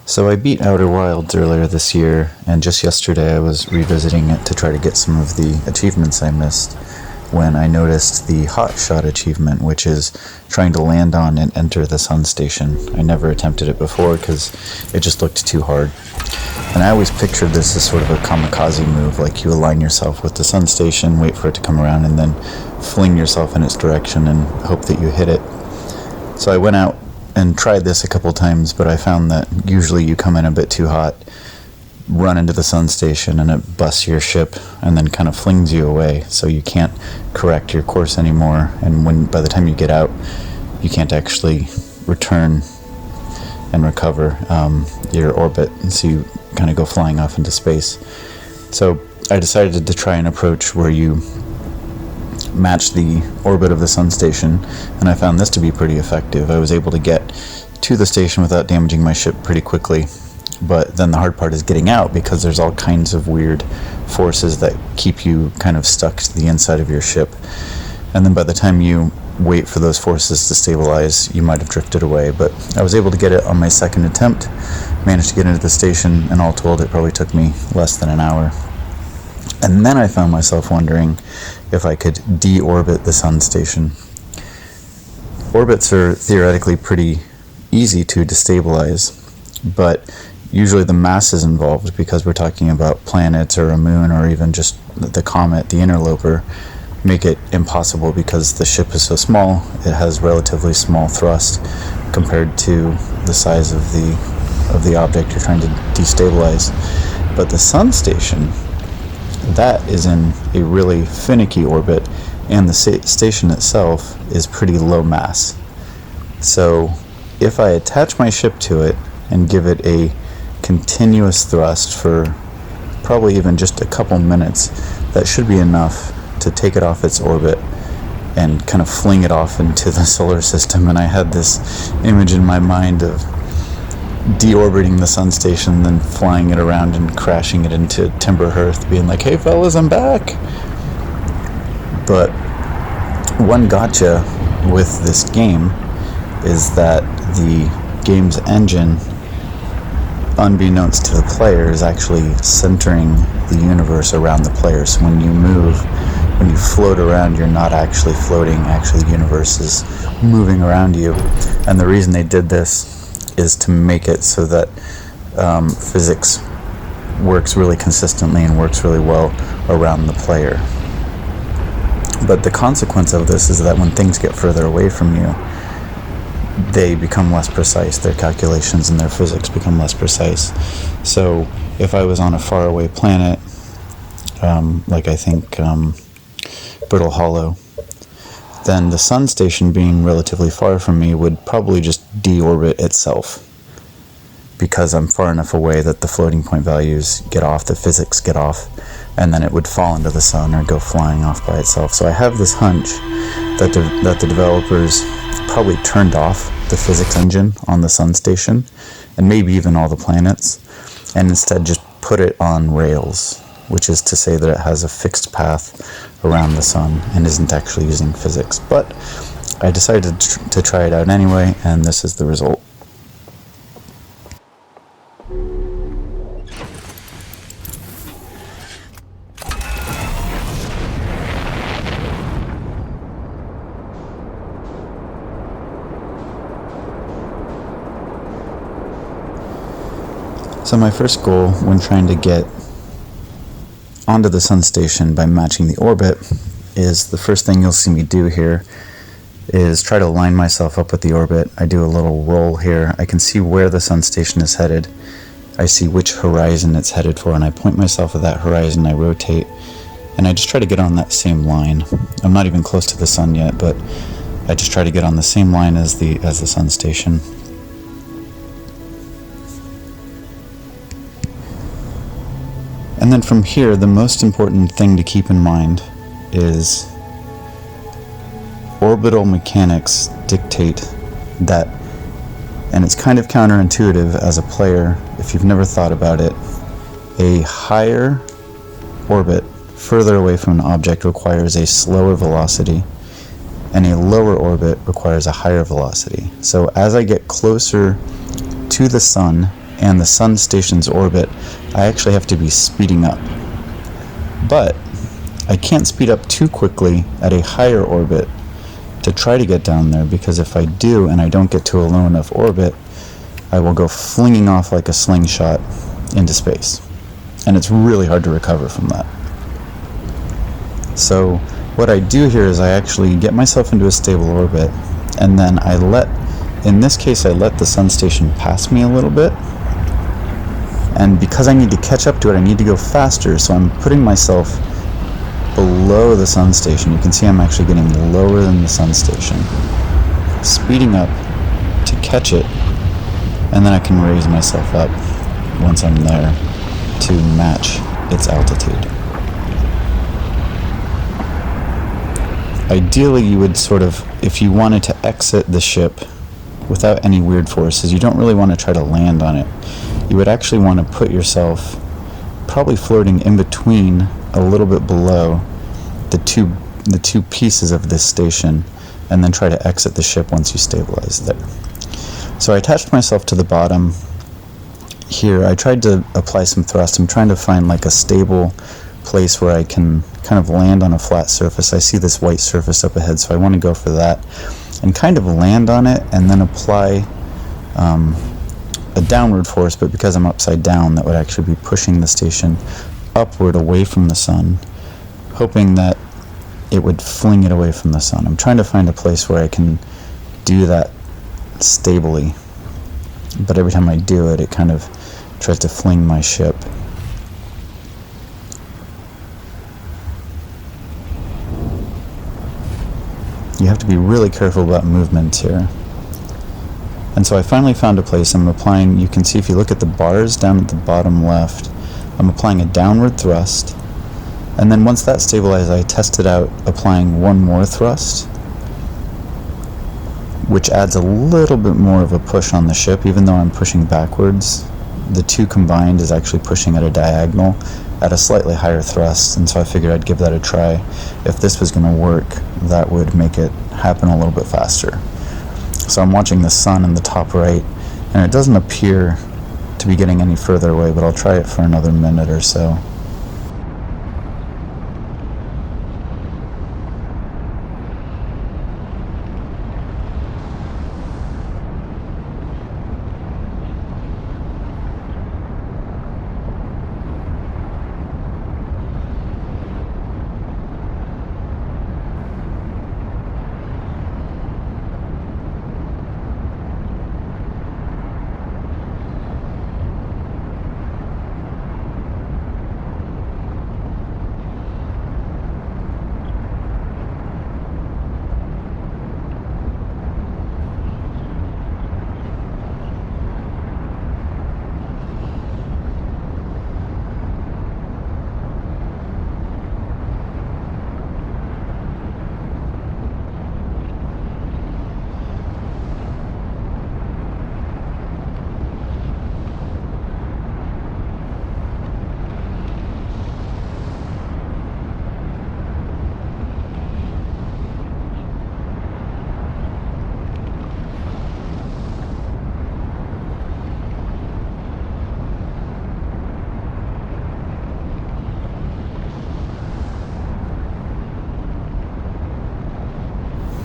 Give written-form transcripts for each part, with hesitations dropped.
So I beat Outer Wilds earlier this year, and just yesterday I was revisiting it to try to get some of the achievements I missed when I noticed the hotshot achievement, which is trying to land on and enter the sun station. I never attempted it before because it just looked too hard. And I always pictured this as sort of a kamikaze move, like you align yourself with the sun station, wait for it to come around, and then fling yourself in its direction and hope that you hit it. So I went out and tried this a couple times, but I found that usually you come in a bit too hot, run into the sun station, and it busts your ship and then kind of flings you away, so you can't correct your course anymore, and by the time you get out, you can't actually return and recover your orbit, and so you kind of go flying off into space. So I decided to try an approach where you match the orbit of the sun station, and I found this to be pretty effective. I was able to get to the station without damaging my ship pretty quickly, but then the hard part is getting out, because there's all kinds of weird forces that keep you kind of stuck to the inside of your ship, and then by the time you wait for those forces to stabilize, you might have drifted away. But I was able to get it on my second attempt, managed to get into the station, and all told it probably took me less than an hour. And then I found myself wondering if I could deorbit the sun station. Orbits are theoretically pretty easy to destabilize, but usually the masses involved, because we're talking about planets or a moon or even just the comet, the interloper, make it impossible because the ship is so small. It has relatively small thrust compared to the size of the object you're trying to destabilize. But the sun station, that is in a really finicky orbit, and the station itself is pretty low mass. So if I attach my ship to it and give it a continuous thrust for probably even just a couple minutes, that should be enough to take it off its orbit and kind of fling it off into the solar system. And I had this image in my mind of deorbiting the sun station, then flying it around and crashing it into Timber Hearth, being like, "Hey fellas, I'm back." But one gotcha with this game is that the game's engine, unbeknownst to the player, is actually centering the universe around the player. So when you move, when you float around, you're not actually floating. Actually, the universe is moving around you. And the reason they did this is to make it so that physics works really consistently and works really well around the player. But the consequence of this is that when things get further away from you, they become less precise. Their calculations and their physics become less precise. So if I was on a faraway planet, like I think Brittle Hollow, then the sun station, being relatively far from me, would probably just deorbit itself, because I'm far enough away that the floating point values get off, the physics get off, and then it would fall into the sun or go flying off by itself. So I have this hunch that the developers probably turned off the physics engine on the sun station, and maybe even all the planets, and instead just put it on rails, which is to say that it has a fixed path around the sun and isn't actually using physics. But I decided to try it out anyway, and this is the result. So my first goal when trying to get onto the sun station by matching the orbit is, the first thing you'll see me do here is try to line myself up with the orbit. I do a little roll here. I can see where the sun station is headed. I see which horizon it's headed for, and I point myself at that horizon. I rotate, and I just try to get on that same line. I'm not even close to the sun yet, but I just try to get on the same line as the sun station. And then from here, the most important thing to keep in mind is orbital mechanics dictate that, and it's kind of counterintuitive as a player if you've never thought about it, a higher orbit further away from an object requires a slower velocity, and a lower orbit requires a higher velocity. So as I get closer to the sun, and the sun station's orbit, I actually have to be speeding up. But I can't speed up too quickly at a higher orbit to try to get down there, because if I do and I don't get to a low enough orbit, I will go flinging off like a slingshot into space. And it's really hard to recover from that. So what I do here is I actually get myself into a stable orbit, and then in this case I let the sun station pass me a little bit. And because I need to catch up to it, I need to go faster, so I'm putting myself below the sun station. You can see I'm actually getting lower than the sun station, speeding up to catch it, and then I can raise myself up once I'm there to match its altitude. Ideally, you would if you wanted to exit the ship without any weird forces, you don't really want to try to land on it. You would actually want to put yourself probably floating in between, a little bit below the two pieces of this station, and then try to exit the ship once you stabilize there. So I attached myself to the bottom here. I tried to apply some thrust. I'm trying to find like a stable place where I can kind of land on a flat surface. I see this white surface up ahead, so I want to go for that and kind of land on it, and then apply a downward force, but because I'm upside down, that would actually be pushing the station upward away from the sun, hoping that it would fling it away from the sun. I'm trying to find a place where I can do that stably, but every time I do it, it kind of tries to fling my ship. You have to be really careful about movements here. And so I finally found a place. I'm applying, you can see if you look at the bars down at the bottom left, I'm applying a downward thrust. And then once that stabilized, I tested out applying one more thrust, which adds a little bit more of a push on the ship, even though I'm pushing backwards. The two combined is actually pushing at a diagonal at a slightly higher thrust, and so I figured I'd give that a try. If this was going to work, that would make it happen a little bit faster. So I'm watching the sun in the top right, and it doesn't appear to be getting any further away, but I'll try it for another minute or so.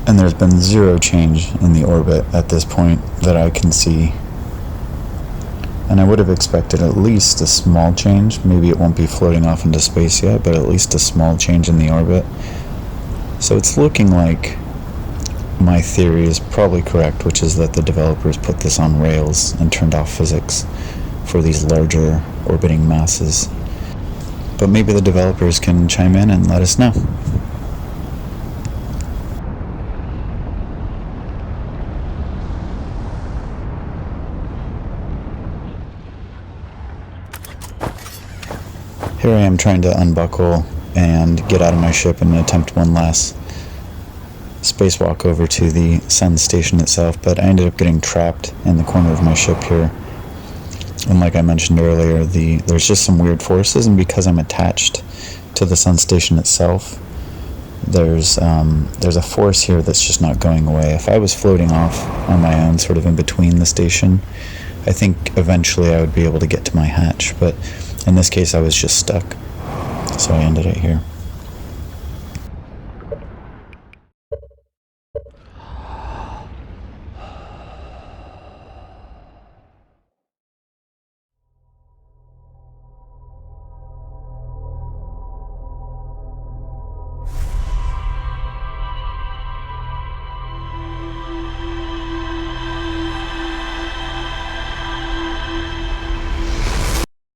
And there's been zero change in the orbit at this point that I can see. And I would have expected at least a small change. Maybe it won't be floating off into space yet, but at least a small change in the orbit. So it's looking like my theory is probably correct, which is that the developers put this on rails and turned off physics for these larger orbiting masses. But maybe the developers can chime in and let us know. Here I am trying to unbuckle and get out of my ship and attempt one last spacewalk over to the sun station itself, but I ended up getting trapped in the corner of my ship here. And like I mentioned earlier, there's just some weird forces, and because I'm attached to the sun station itself, there's a force here that's just not going away. If I was floating off on my own, sort of in between the station I think eventually I would be able to get to my hatch, but in this case I was just stuck, so I ended it here.